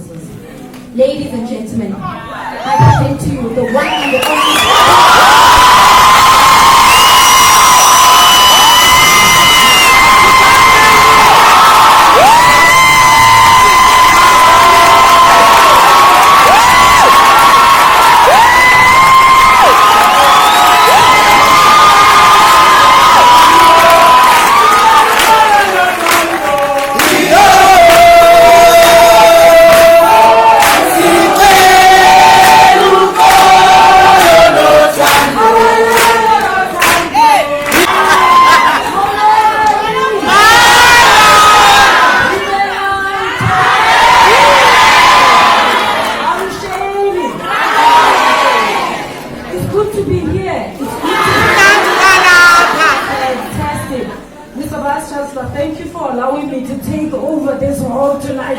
sponsors. Ladies and gentlemen, I present to you the one and the only. Thank you for allowing me to take over this hall tonight.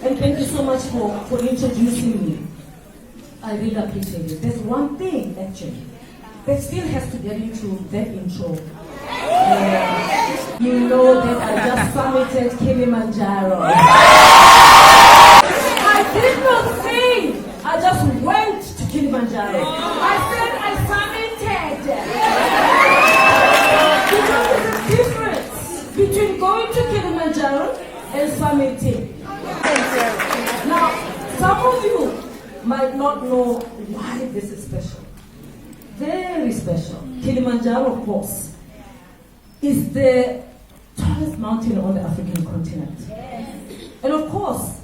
And thank you so much for introducing me. I really appreciate it. There's one thing, actually, that still has to get into that intro. You know that I just summited Kilimanjaro. I did not sing. I just went to Kilimanjaro. I said I summited. Because there's a difference between going to Kilimanjaro and summiting. Now, some of you might not know why this is special. Very special. Kilimanjaro, of course, is the tallest mountain on the African continent. And of course,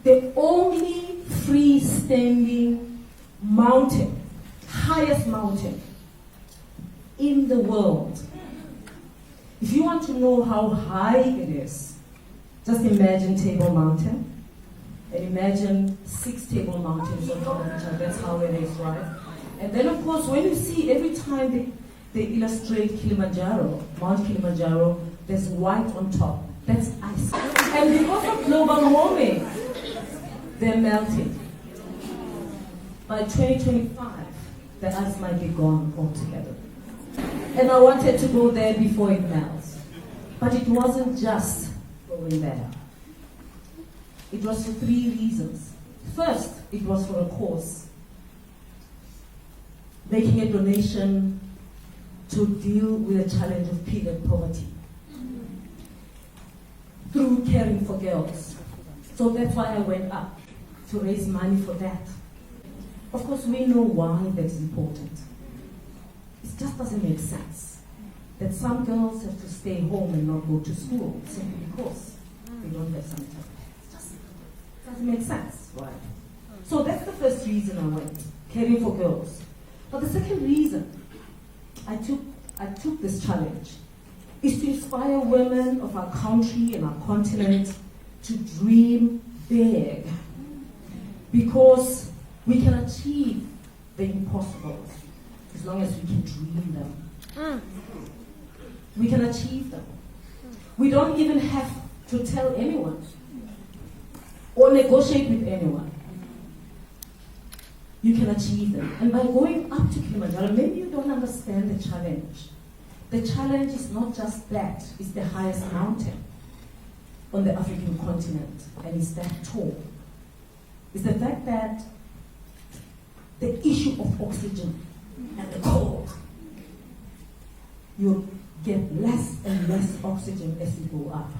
the only freestanding mountain, highest mountain in the world. If you want to know how high it is, just imagine Table Mountain and imagine 6 Table Mountains on top of each other. That's how it is, right? And then of course, when you see every time they illustrate Kilimanjaro, Mount Kilimanjaro, there's white on top. That's ice. And because of global warming, they're melting. By 2025, the ice might be gone altogether. And I wanted to go there before it melts. But it wasn't just going there. It was for 3 reasons. First, it was for a cause. Making a donation to deal with the challenge of period poverty through caring for girls. So that's why I went up, to raise money for that. Of course, we know why that's important. It just doesn't make sense that some girls have to stay home and not go to school simply because they don't have some time. It just doesn't make sense, right? So that's the first reason I went, caring for girls. But the second reason I took this challenge is to inspire women of our country and our continent to dream big, because we can achieve the impossible as long as we can dream them. We can achieve them. We don't even have to tell anyone or negotiate with anyone. You can achieve them. And by going up to Kilimanjaro, maybe you don't understand the challenge. The challenge is not just that, it's the highest mountain on the African continent, and it's that tall. It's the fact that the issue of oxygen and the cold, you get less and less oxygen as you go up.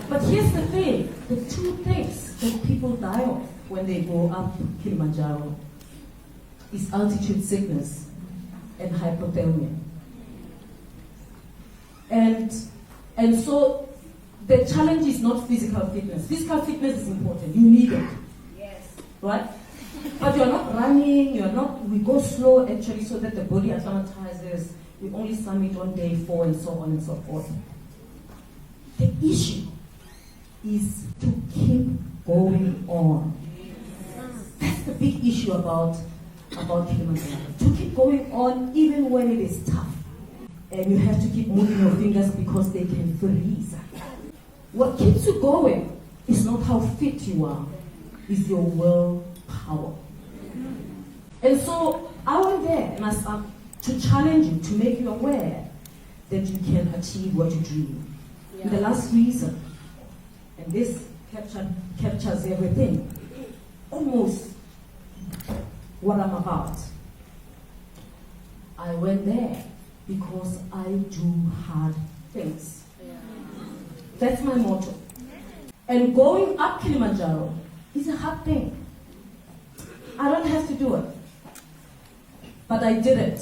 But here's the thing, the 2 things that people die of when they go up Kilimanjaro is altitude sickness and hypothermia. And so the challenge is not physical fitness. Physical fitness is important. You need it. Yes. Right? But you're not running, we go slow actually so that the body acclimatizes. We only summit on day 4 and so on and so forth. The issue is to keep going on. That's the big issue about Kilimanjaro. To keep going on even when it is tough. And you have to keep moving your fingers because they can freeze. What keeps you going is not how fit you are, it's your willpower. And so I went there and to challenge you, to make you aware that you can achieve what you dream. Yeah. The last reason, and this captures everything, almost what I'm about. I went there because I do hard things. Yeah. That's my motto. And going up Kilimanjaro is a hard thing. I don't have to do it. But I did it.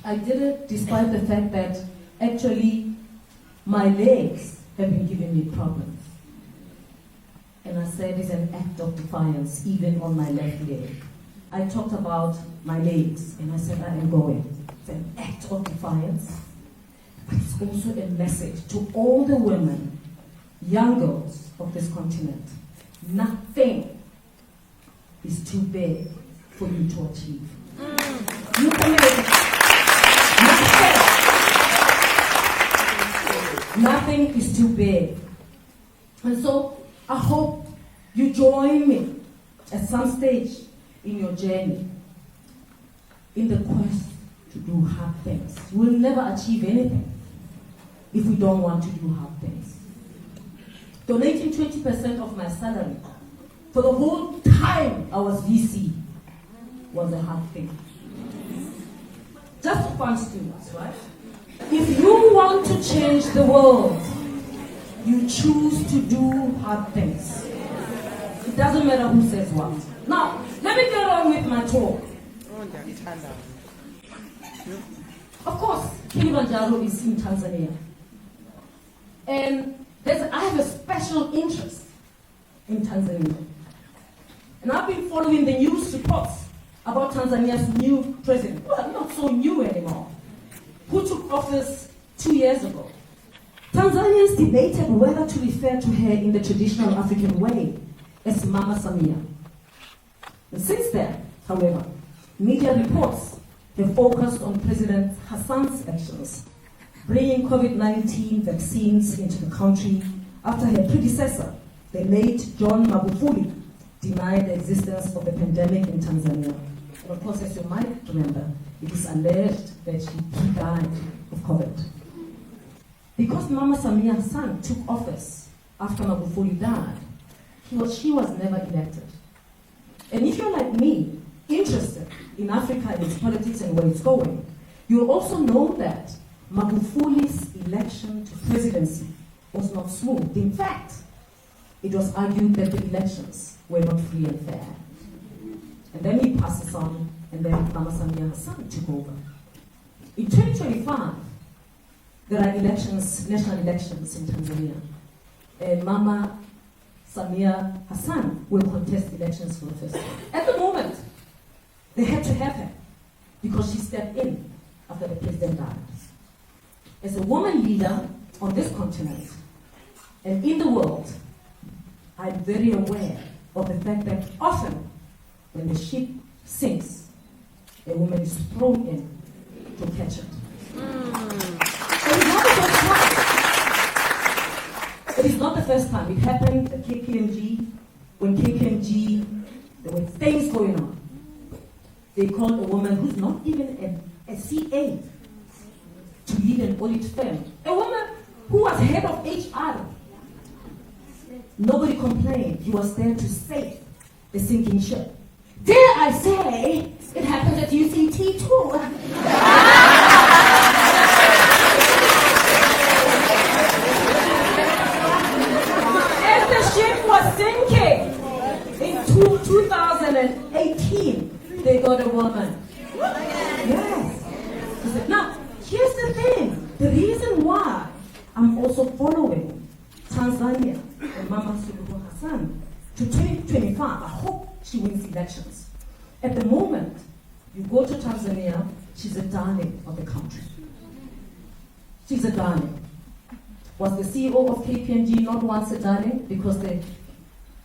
I did it despite the fact that actually my legs have been giving me problems. And I said it's an act of defiance, even on my left leg. I talked about my legs, and I said I am going. It's an act of defiance, but it's also a message to all the women, young girls of this continent. Nothing is too big for you to achieve. You can make it. Nothing is too big. And so I hope you join me at some stage in your journey, in the quest to do hard things. We'll never achieve anything if we don't want to do hard things. Donating 20% of my salary for the whole time I was VC was a hard thing. Just to fund students, right? If you want to change the world, you choose to do hard things. It doesn't matter who says what. Now, let me get on with my talk. Of course, Kilimanjaro is in Tanzania. And I have a special interest in Tanzania. And I've been following the news reports about Tanzania's new president. Well, not so new anymore. Who took office 2 years ago. Tanzanians debated whether to refer to her in the traditional African way as Mama Samia. And since then, however, media reports have focused on President Hassan's actions, bringing COVID-19 vaccines into the country after her predecessor, the late John Magufuli, denied the existence of the pandemic in Tanzania. And of course, as you might remember, it is alleged that he died of COVID. Because Mama Samia Hassan took office after Magufuli died, she was never elected. And if you're like me, interested in Africa and its politics and where it's going, you'll also know that Magufuli's election to presidency was not smooth. In fact, it was argued that the elections were not free and fair. And then he passes on, and then Mama Samia Hassan took over. In 2025, there are elections, national elections in Tanzania. And Mama Samia Hassan will contest elections for the first time. At the moment, they had to have her because she stepped in after the president died. As a woman leader on this continent and in the world, I'm very aware of the fact that often when the ship sinks, a woman is thrown in to catch it. It is not the first time. It happened at KPMG. When KPMG, there were things going on. They called a woman who's not even a CA to lead an audit firm. A woman who was head of HR. Nobody complained. He was there to save the sinking ship. Dare I say, it happened at UCT too. As the ship was sinking in 2018, they got a woman. Yes. Now, here's the thing. The reason why I'm also following Tanzania and Mama Suluhu Hassan to 2025, I hope she wins elections. At the moment, you go to Tanzania, she's a darling of the country. She's a darling. Was the CEO of KPMG not once a darling? Because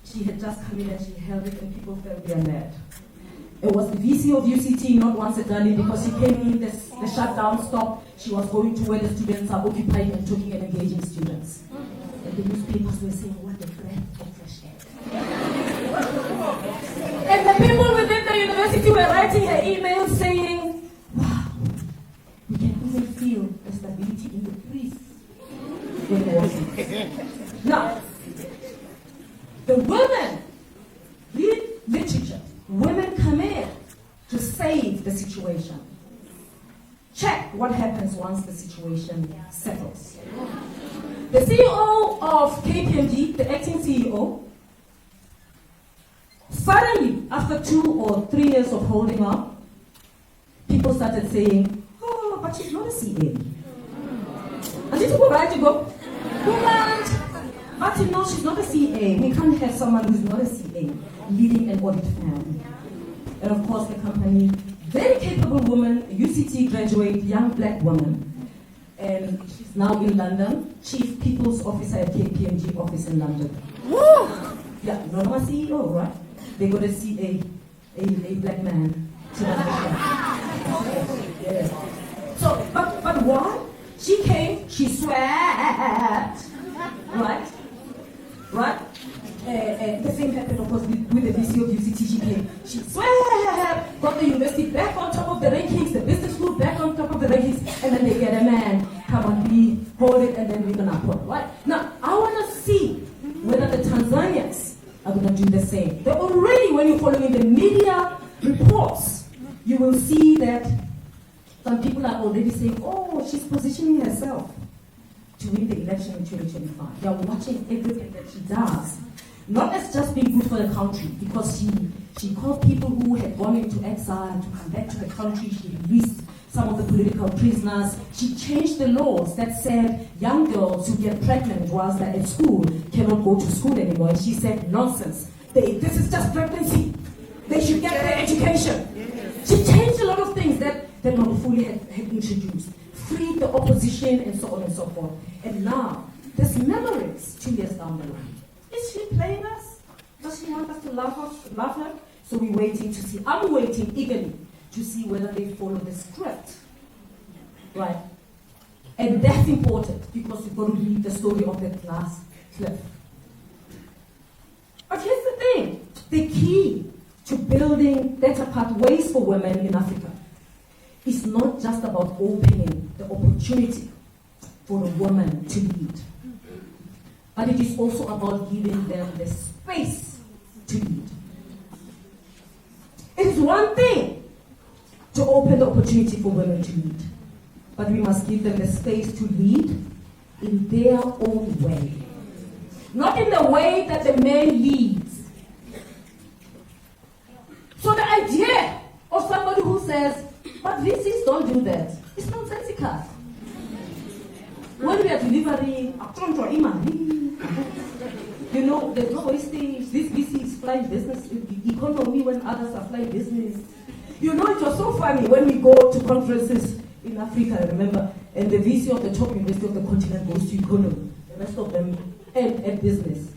she had just come in and she held it and people felt they are mad. It was the VC of UCT not once a darling because she came in, the shutdown stopped, she was going to where the students are occupying and talking and engaging students. And the newspapers were saying, what a breath of fresh air. And the people within the university were writing her emails saying, wow, We can even feel the stability in the breeze when we're walking. Now, the women read literature. Women come in to save the situation. Check what happens once the situation settles. The CEO of KPMG, the acting CEO, suddenly, after 2 or 3 years of holding on, people started saying, oh, but she's not a CA. And this people right to go, but you know, she's not a CA. We can't have someone who's not a CA leading an audit firm. And of course, the company, very capable woman, UCT graduate, young black woman. And she's now in London, Chief People's Officer at KPMG office in London. Woo! Yeah, not a CEO, right? They got a CA, a black man. Yeah. So, but why? She came, she sweat, right? Right? The same happened, of course, with the VC of UCT. She came, she sweat, got the university back on top of the rankings, the business school back on top of the rankings, and then they get a man, come on, we hold it, and then we're gonna put, right? Now, I wanna see whether the Tanzanians are gonna do the same. They're already, when you're following the media reports, you will see that some people are already saying, oh, she's positioning herself to win the election in 2025. They're watching everything that she does. Not as just being good for the country, because she called people who had gone into exile to come back to the country. She released some of the political prisoners. She changed the laws that said young girls who get pregnant whilst they're at school cannot go to school anymore. And she said, nonsense. This is just pregnancy. They should get their education. She changed a lot of things that Magufuli had introduced. Freed the opposition and so on and so forth. And now, there's memories 2 years down the line. Is she playing us? Does she want us to love her? So we're waiting to see. I'm waiting eagerly to see whether they follow the script. Right? And that's important because you've got to read the story of that glass cliff. But here's the thing. The key to building better pathways for women in Africa is not just about opening the opportunity for a woman to lead, but it is also about giving them the space to lead. It is one thing to open the opportunity for women to lead, but we must give them the space to lead in their own way. Not in the way that the man leads. So the idea of somebody who says, but VCs don't do that, it's nonsensical. When we are delivering you know, there's no wastage. This VC is flying business economy when others are flying business. You know, it was so funny when we go to conferences in Africa, I remember, and the VC of the top university of the continent goes to economy. The rest of them at business.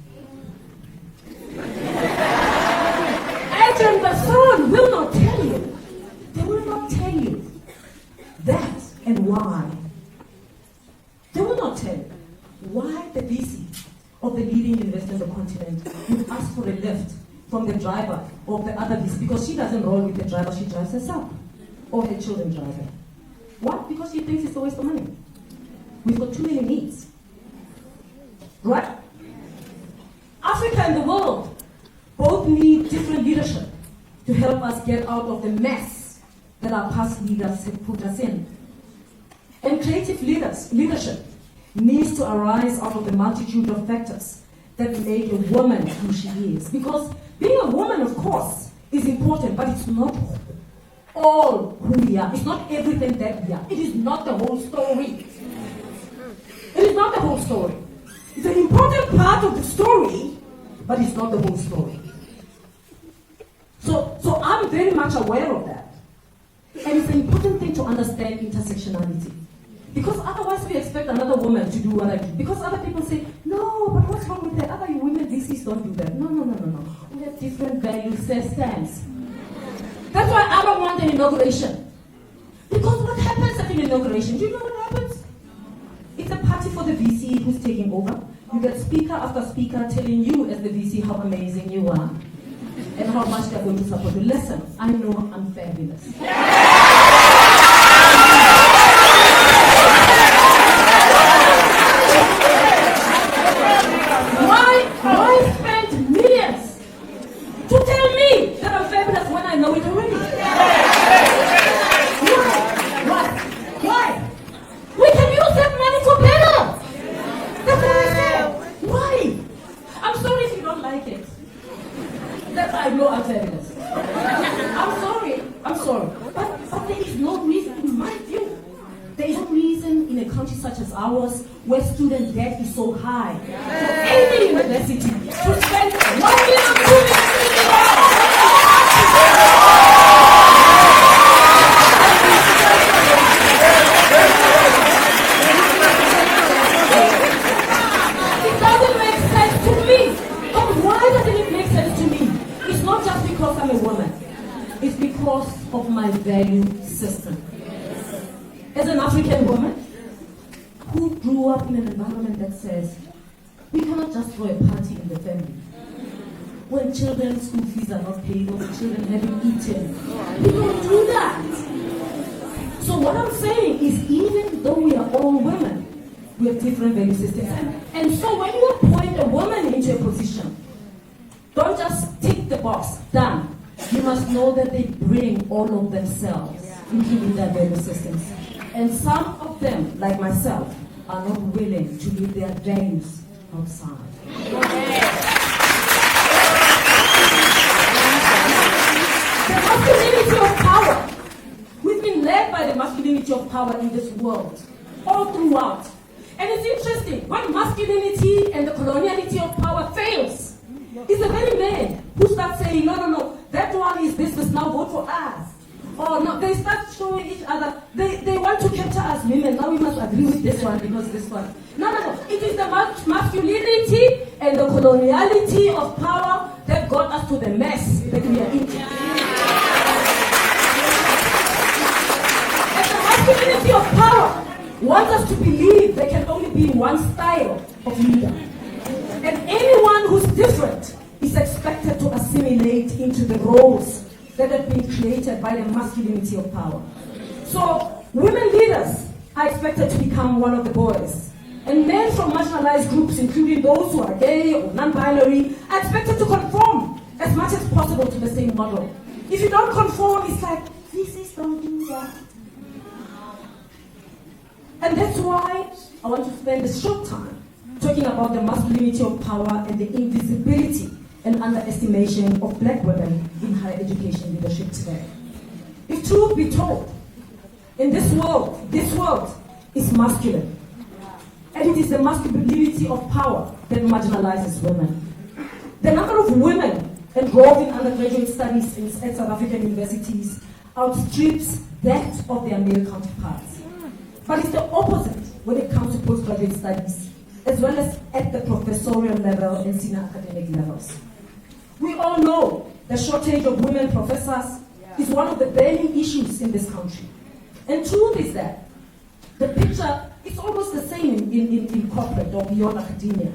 Agent Basson will not tell you. They will not tell you that and why. They will not tell you why the VC of the leading university on the continent would ask for a lift from the driver of the other VC because she doesn't roll with the driver, she drives herself or her children drive her. Why? Because she thinks it's a waste of money. We've got too many needs. Right? Africa and the world both need different leadership to help us get out of the mess that our past leaders have put us in. And creative leadership needs to arise out of the multitude of factors that make a woman who she is. Because being a woman, of course, is important, but it's not all who we are. It's not everything that we are. It is not the whole story. It is not the whole story. It's an important part of the story, but it's not the whole story. So I'm very much aware of that. And it's an important thing to understand intersectionality. Because otherwise we expect another woman to do what I do. Because other people say, no, but what's wrong with that? Other women VCs don't do that. No. We have different values, stands. That's why I don't want an inauguration. Because what happens at an inauguration? Do you know what happens? It's a party for the VC who's taking over. You get speaker after speaker telling you as the VC how amazing you are and how much they're going to support you. Listen, I know I'm fabulous. country such as ours, where student debt is so high, for any university to spend 1 million, 2 it doesn't make sense to me. But why doesn't it make sense to me? It's not just because I'm a woman. It's because of my value system. As an African woman who grew up in an environment that says, we cannot just throw a party in the family. When children's school fees are not paid or the children haven't eaten, we don't do that. So what I'm saying is, even though we are all women, we have different value systems. And so when you appoint a woman into a position, don't just tick the box, done. You must know that they bring all of themselves, including their value systems. And some of them, like myself, are not willing to leave their values outside. The masculinity of power. We've been led by the masculinity of power in this world, all throughout. And it's interesting, when masculinity and the coloniality of power fails, it's the very men who start saying, no, that one is this, now vote for us. Or no, they start showing each other, they want to capture us women, now we must agree with this one because this one. No. It is the masculinity and the coloniality of power that got us to the mess that we are in. And the masculinity of power wants us to believe there can only be one style of leader. And anyone who's different is expected to assimilate into the roles that have been created by the masculinity of power. So, women leaders are expected to become one of the boys. And men from marginalized groups, including those who are gay or non-binary, are expected to conform as much as possible to the same model. If you don't conform, it's like, please don't do that. And that's why I want to spend a short time talking about the masculinity of power and the invisibility and underestimation of black women in higher education leadership today. If truth be told, in this world is masculine. And it is the masculinity of power that marginalizes women. The number of women enrolled in undergraduate studies at South African universities outstrips that of their male counterparts. But it's the opposite when it comes to postgraduate studies, as well as at the professorial level and senior academic levels. We all know the shortage of women professors is one of the burning issues in this country. And truth is that the picture is almost the same in corporate or beyond academia.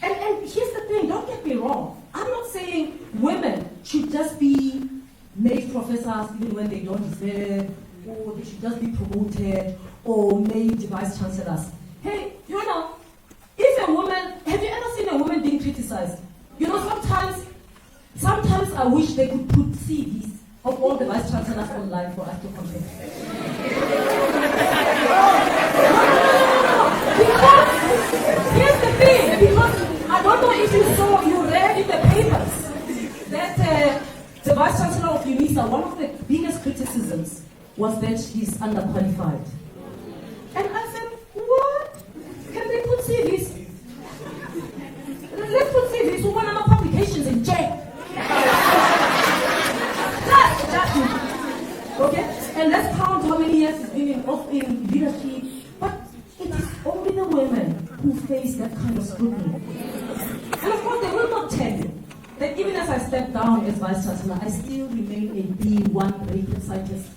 And here's the thing, don't get me wrong. I'm not saying women should just be made professors even when they don't deserve, or they should just be promoted or made vice chancellors. Hey, if a woman, have you ever seen a woman being criticized? Sometimes I wish they could put CVs of all the vice chancellors online for us to compare. Because, here's the thing, because I don't know if you read in the papers that the vice chancellor of UNISA, one of the biggest criticisms was that she's underqualified. And I said, what? Can they put CVs? Let's put CVs for one of our publications in jail. Okay? And let's count how many years it's been in leadership. But it is only the women who face that kind of scrutiny. And of course, they will not tell you that even as I step down as vice chancellor, I still remain a B1 rated scientist.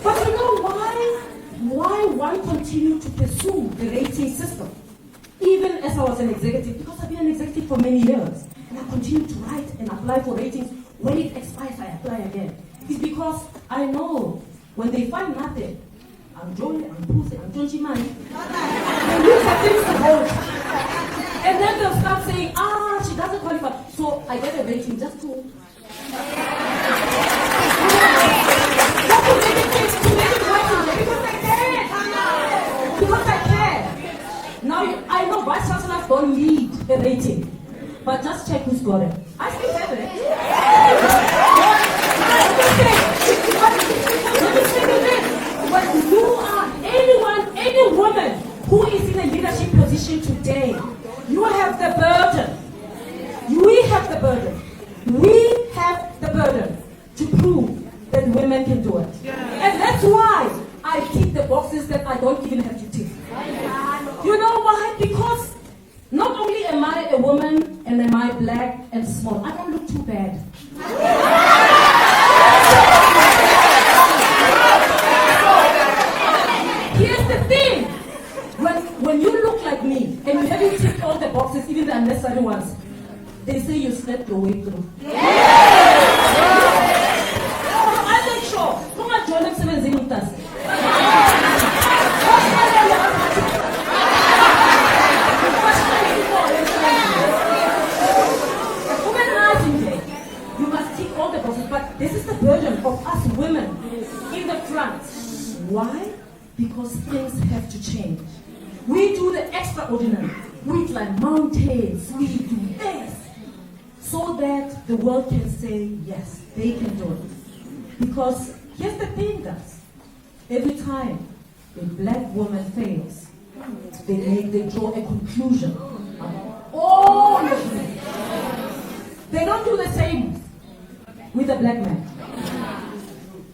But you know why one continued to pursue the rating system? Even as I was an executive, because I've been an executive for many years, and I continue to write and apply for ratings. When it expires, I apply again. It's because I know when they find nothing, I'm Jolie, I'm Pussy, I'm John Chimani. They look for things to hold. And then they'll start saying, she doesn't qualify. So I get a rating just to make it right, because I can. Because I can. Now, I know vice chancellors don't need a rating, but just check who's got it. I still have it. position today. You have the burden. We have the burden. We have the burden to prove that women can do it. And that's why I tick the boxes that I don't even have to tick. You know why? Because not only am I a woman and am I black and small, I don't look too bad. Here's the thing. When you look like me and you haven't ticked all the boxes, even the unnecessary ones, they say you slept your way through. I make sure. Come on, join us with us. You must tick all the boxes, but this is the burden of us women in the front. Why? Because things have to change. We do the extraordinary. We climb mountains. We do this. So that the world can say, yes, they can do it. Because here's the thing, guys. Every time a black woman fails, they draw a conclusion. All of them. They don't do the same with a black man.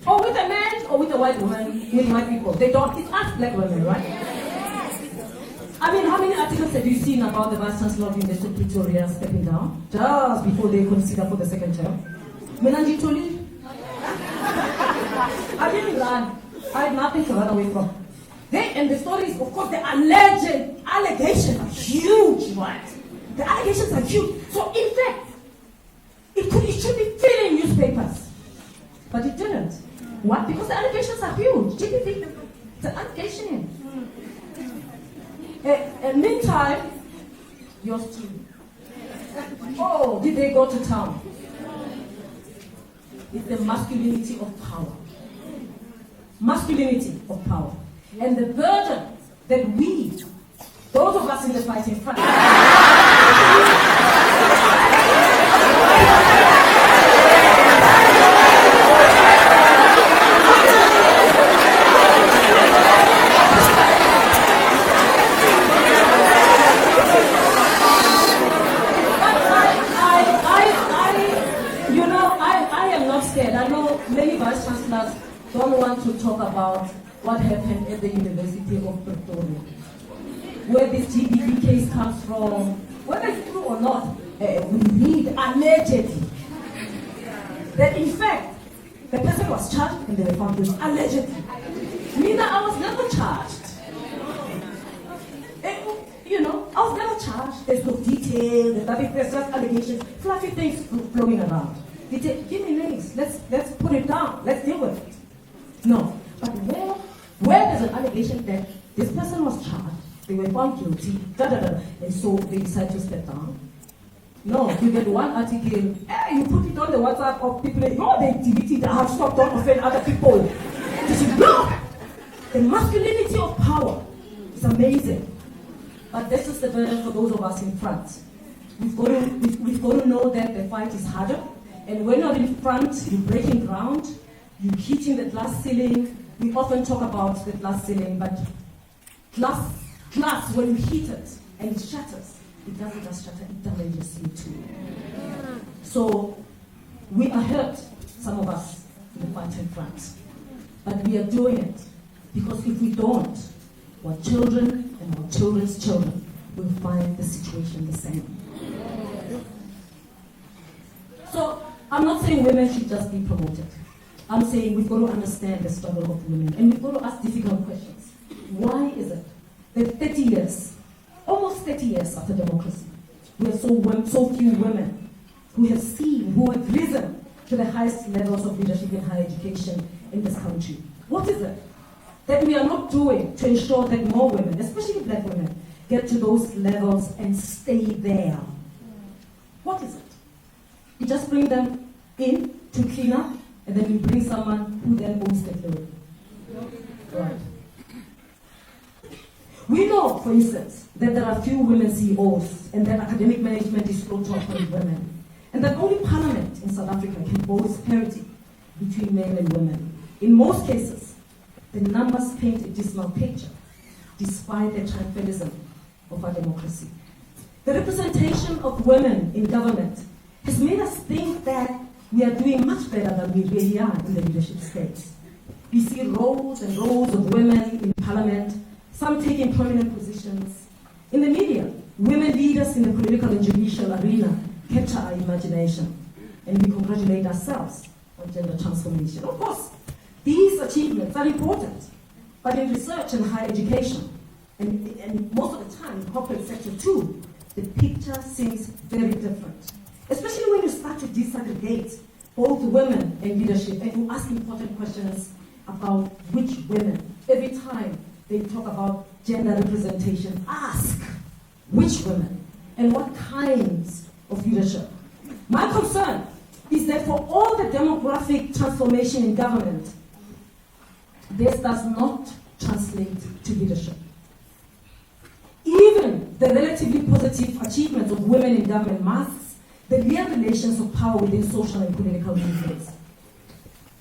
Or with a man, or with a white woman, with white people. They don't. It's us black women, right? I mean, how many articles have you seen about the Vice Chancellor of University of Pretoria stepping down just before they consider for the second term? Menanji Toli. I didn't run. I had nothing to run away from. And the stories, of course, the alleged allegations are huge, right? The allegations are huge. So, in fact, it should be filling newspapers. But it didn't. What? Because the allegations are huge. GDP, the allegation. And meantime, yours too. Oh, did they go to town? It's the masculinity of power. Masculinity of power. And the burden that we, those of us in the fighting front, I know many vice chancellors don't want to talk about what happened at the University of Pretoria, where this GBV case comes from. Whether it's true or not, we read allegedly that in fact the person was charged and they were found guilty. Allegedly. Mina, I was never charged. I was never charged. There's no detail. There's just allegations, fluffy things flowing around. They say, give me names. Let's put it down. Let's deal with it. No. But where there's an allegation that this person was charged, they were found guilty, and so they decide to step down. No, you get one article, you put it on the WhatsApp of people, they deleted it, stop, don't offend other people. This is no! The masculinity of power is amazing. But this is the burden for those of us in front. We've got to know that the fight is harder. And when you're in front, you're breaking ground, you're hitting the glass ceiling. We often talk about the glass ceiling, but glass, when you hit it and it shatters, it doesn't just shatter, it damages you too. So we are hurt, some of us, in the fight in front. But we are doing it because if we don't, our children and our children's children will find the situation the same. So I'm not saying women should just be promoted. I'm saying we've got to understand the struggle of women and we've got to ask difficult questions. Why is it that 30 years, almost 30 years after democracy, we have so few women who have risen to the highest levels of leadership in higher education in this country? What is it that we are not doing to ensure that more women, especially black women, get to those levels and stay there? What is it? You just bring them in to clean up, and then you bring someone who then owns the glory. Right. We know, for instance, that there are few women CEOs, and that academic management is slow to appoint women, and that only Parliament in South Africa can boast parity between men and women. In most cases, the numbers paint a dismal picture, despite the triumphalism of our democracy. The representation of women in government has made us think that we are doing much better than we really are in the leadership space. We see rows and rows of women in parliament, some taking prominent positions. In the media, women leaders in the political and judicial arena capture our imagination, and we congratulate ourselves on gender transformation. Of course, these achievements are important, but in research and higher education, and most of the time in corporate sector too, the picture seems very different. Especially when you start to disaggregate both women and leadership, and you ask important questions about which women. Every time they talk about gender representation, ask which women and what kinds of leadership. My concern is that for all the demographic transformation in government, this does not translate to leadership. Even the relatively positive achievements of women in government masks the real relations of power within social and political movements.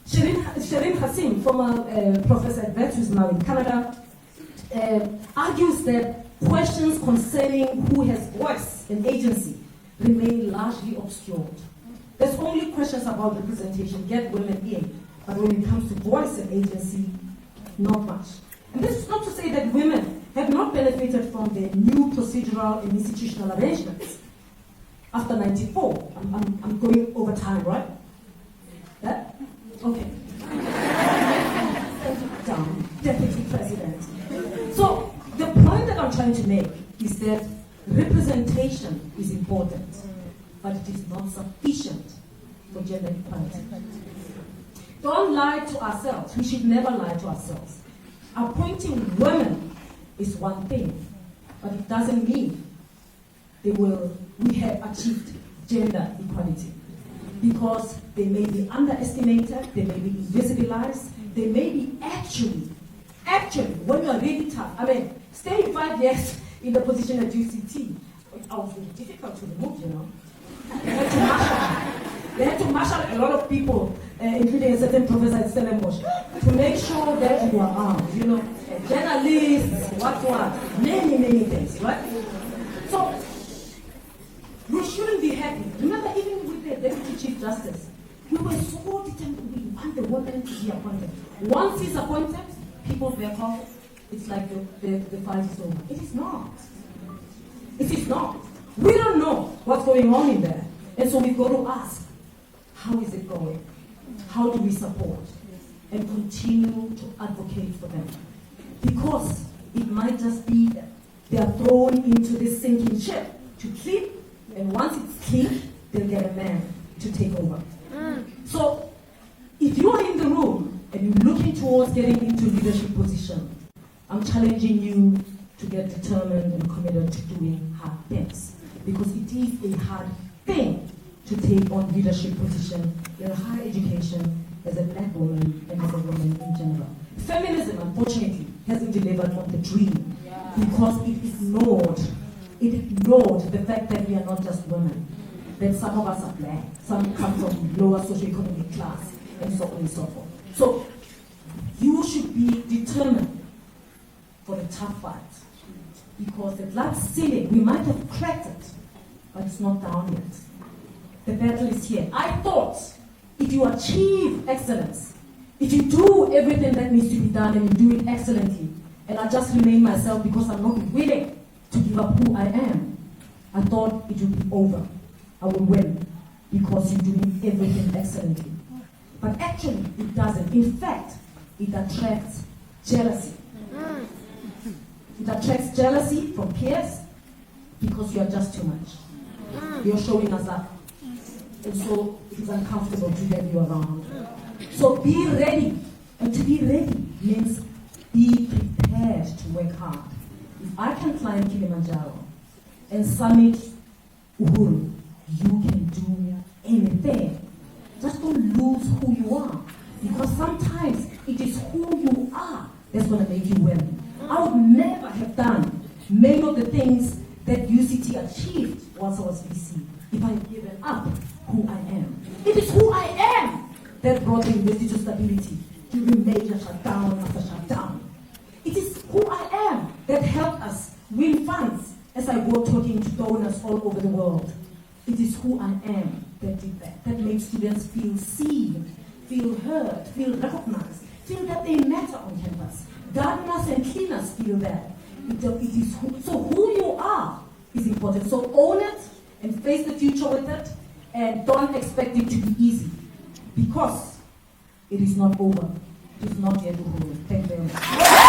Shireen Hassim, former professor at Wits, who is now in Canada, argues that questions concerning who has voice and agency remain largely obscured. There's only questions about representation, get women in, but when it comes to voice and agency, not much. And this is not to say that women have not benefited from the new procedural and institutional arrangements. After 94, I'm going over time, right? Yeah? Okay. Down, Deputy President. So the point that I'm trying to make is that representation is important, but it is not sufficient for gender equality. Don't lie to ourselves. We should never lie to ourselves. Appointing women is one thing, but it doesn't mean we have achieved gender equality, because they may be underestimated, they may be invisibilized, they may be actually, when you are really tough, I mean, staying 5 years in the position at UCT, it was really difficult to remove, you know. They had to marshal a lot of people, including a certain professor at Stellenbosch, to make sure that you are armed, you know, journalists, what, many things, right? So, we shouldn't be happy. Remember, even with the Deputy Chief Justice, we were so determined we want the woman to be appointed. Once he's appointed, people were called, it's like the fight is over. It is not. It is not. We don't know what's going on in there. And so we've got to ask, how is it going? How do we support and continue to advocate for them? Because it might just be that they are thrown into this sinking ship to sleep, and once it's clean, they'll get a man to take over. So, if you are in the room and you're looking towards getting into leadership position, I'm challenging you to get determined and committed to doing hard things. Because it is a hard thing to take on leadership position in higher education as a black woman and as a woman in general. Feminism, unfortunately, hasn't delivered on the dream because it ignored the fact that we are not just women, that some of us are black, some come from lower socioeconomic class, and so on and so forth. So you should be determined for the tough fight, because the glass ceiling, we might have cracked it, but it's not down yet. The battle is here. I thought if you achieve excellence, if you do everything that needs to be done and you do it excellently, and I just remain myself because I'm not willing to give up who I am, I thought it would be over. I will win because you're doing everything excellently. But actually, it doesn't. In fact, it attracts jealousy. It attracts jealousy from peers because you are just too much. You're showing us up. And so it is uncomfortable to have you around. So be ready. And to be ready means be prepared to work hard. If I can climb Kilimanjaro and summit Uhuru, you can do anything. Just don't lose who you are. Because sometimes it is who you are that's going to make you win. I would never have done many of the things that UCT achieved once I was VC if I had given up who I am. It is who I am that brought the university to stability during major shutdown after shutdown. It is who I am that helped us win funds as I go talking to donors all over the world, it is who I am that did that. That made students feel seen, feel heard, feel recognized, feel that they matter on campus. Gardeners and cleaners feel that. So who you are is important. So own it and face the future with it, and don't expect it to be easy, because it is not over. It is not yet over. Thank you very much.